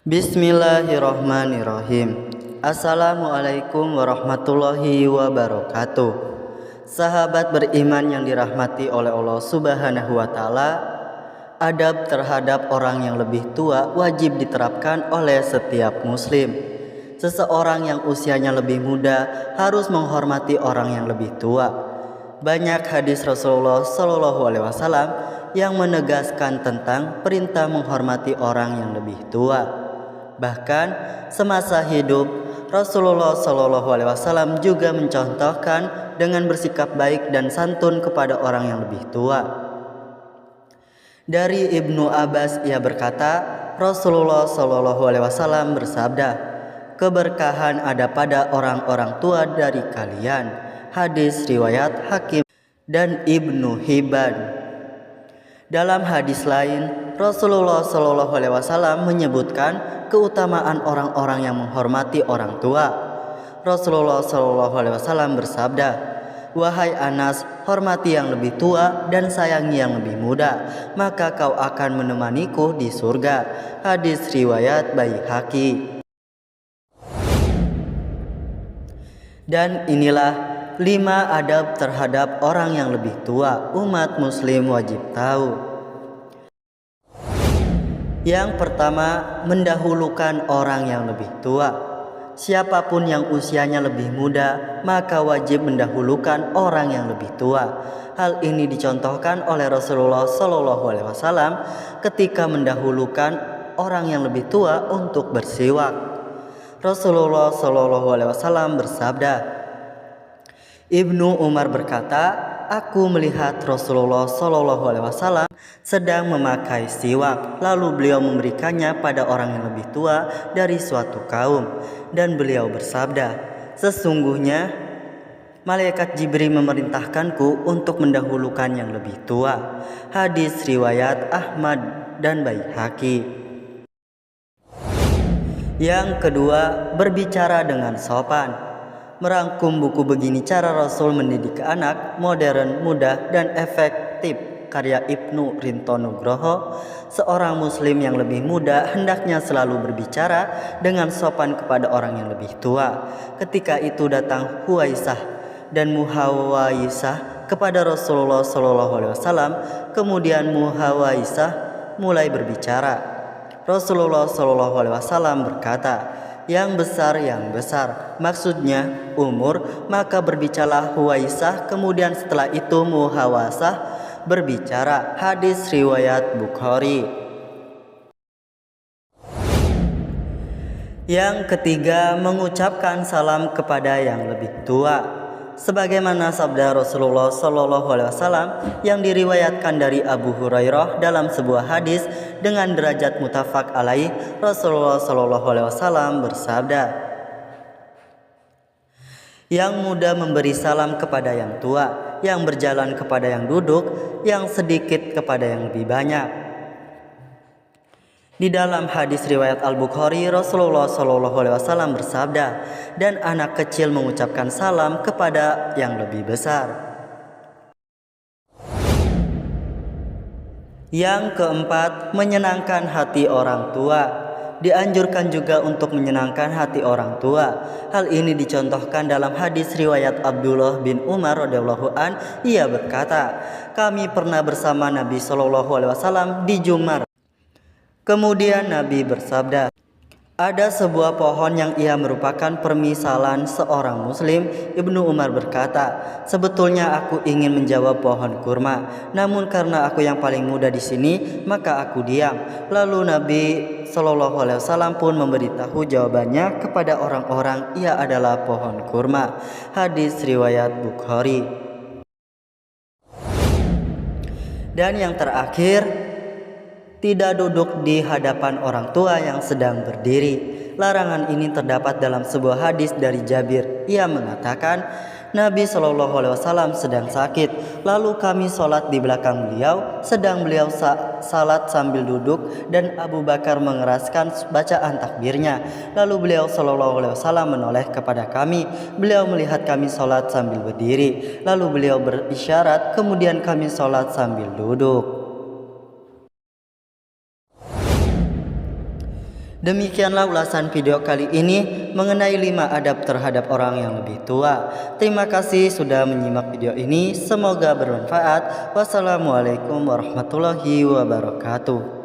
Bismillahirrahmanirrahim. Assalamualaikum warahmatullahi wabarakatuh. Sahabat beriman yang dirahmati oleh Allah Subhanahu wa Ta'ala, adab terhadap orang yang lebih tua wajib diterapkan oleh setiap Muslim. Seseorang yang usianya lebih muda harus menghormati orang yang lebih tua. Banyak hadis Rasulullah SAW yang menegaskan tentang perintah menghormati orang yang lebih tua. Bahkan semasa hidup Rasulullah SAW juga mencontohkan dengan bersikap baik dan santun kepada orang yang lebih tua. Dari Ibnu Abbas ia berkata, Rasulullah SAW bersabda, keberkahan ada pada orang-orang tua dari kalian. Hadis riwayat Hakim dan Ibnu Hibban. Dalam hadis lain, Rasulullah SAW menyebutkan keutamaan orang-orang yang menghormati orang tua. Rasulullah SAW bersabda, wahai Anas, hormati yang lebih tua dan sayangi yang lebih muda, maka kau akan menemaniku di surga. Hadis riwayat Baihaqi. Dan inilah 5 adab terhadap orang yang lebih tua umat muslim wajib tahu. Yang pertama, mendahulukan orang yang lebih tua. Siapapun yang usianya lebih muda, maka wajib mendahulukan orang yang lebih tua. Hal ini dicontohkan oleh Rasulullah SAW ketika mendahulukan orang yang lebih tua untuk bersiwak. Rasulullah SAW bersabda, Ibnu Umar berkata, aku melihat Rasulullah SAW sedang memakai siwak, lalu beliau memberikannya pada orang yang lebih tua dari suatu kaum, dan beliau bersabda, sesungguhnya malaikat Jibril memerintahkanku untuk mendahulukan yang lebih tua. Hadis riwayat Ahmad dan Baihaqi. Yang kedua, berbicara dengan sopan. Merangkum buku Begini Cara Rasul Mendidik Anak, Modern, Mudah, dan Efektif karya Ibnu Rinto Nugroho, seorang muslim yang lebih muda hendaknya selalu berbicara dengan sopan kepada orang yang lebih tua. Ketika itu datang Huwaisah dan Muhawaisah kepada Rasulullah SAW. Kemudian Muhawaisah mulai berbicara. Rasulullah SAW berkata, yang besar, maksudnya umur, maka berbicaralah Huwaisah, kemudian setelah itu Muhawasah berbicara. Hadis riwayat Bukhari. Yang ketiga, mengucapkan salam kepada yang lebih tua. Sebagaimana sabda Rasulullah SAW yang diriwayatkan dari Abu Hurairah dalam sebuah hadis dengan derajat muttafaq alaih, Rasulullah SAW bersabda, yang muda memberi salam kepada yang tua, yang berjalan kepada yang duduk, yang sedikit kepada yang lebih banyak. Di dalam hadis riwayat Al-Bukhari, Rasulullah SAW bersabda, dan anak kecil mengucapkan salam kepada yang lebih besar. Yang keempat, menyenangkan hati orang tua. Dianjurkan juga untuk menyenangkan hati orang tua. Hal ini dicontohkan dalam hadis riwayat Abdullah bin Umar radhiyallahu an. Ia berkata, kami pernah bersama Nabi SAW di Jumar. Kemudian Nabi bersabda, ada sebuah pohon yang ia merupakan permisalan seorang muslim. Ibnu Umar berkata, sebetulnya aku ingin menjawab pohon kurma, namun karena aku yang paling muda di sini, maka aku diam. Lalu Nabi SAW pun memberitahu jawabannya kepada orang-orang, ia adalah pohon kurma. Hadis riwayat Bukhari. Dan yang terakhir, tidak duduk di hadapan orang tua yang sedang berdiri. Larangan ini terdapat dalam sebuah hadis dari Jabir. Ia mengatakan, Nabi SAW sedang sakit, lalu kami sholat di belakang beliau, sedang beliau salat sambil duduk, dan Abu Bakar mengeraskan bacaan takbirnya. Lalu beliau SAW menoleh kepada kami. Beliau melihat kami sholat sambil berdiri, lalu beliau berisyarat, kemudian kami sholat sambil duduk. Demikianlah ulasan video kali ini mengenai 5 adab terhadap orang yang lebih tua. Terima kasih sudah menyimak video ini. Semoga bermanfaat. Wassalamualaikum warahmatullahi wabarakatuh.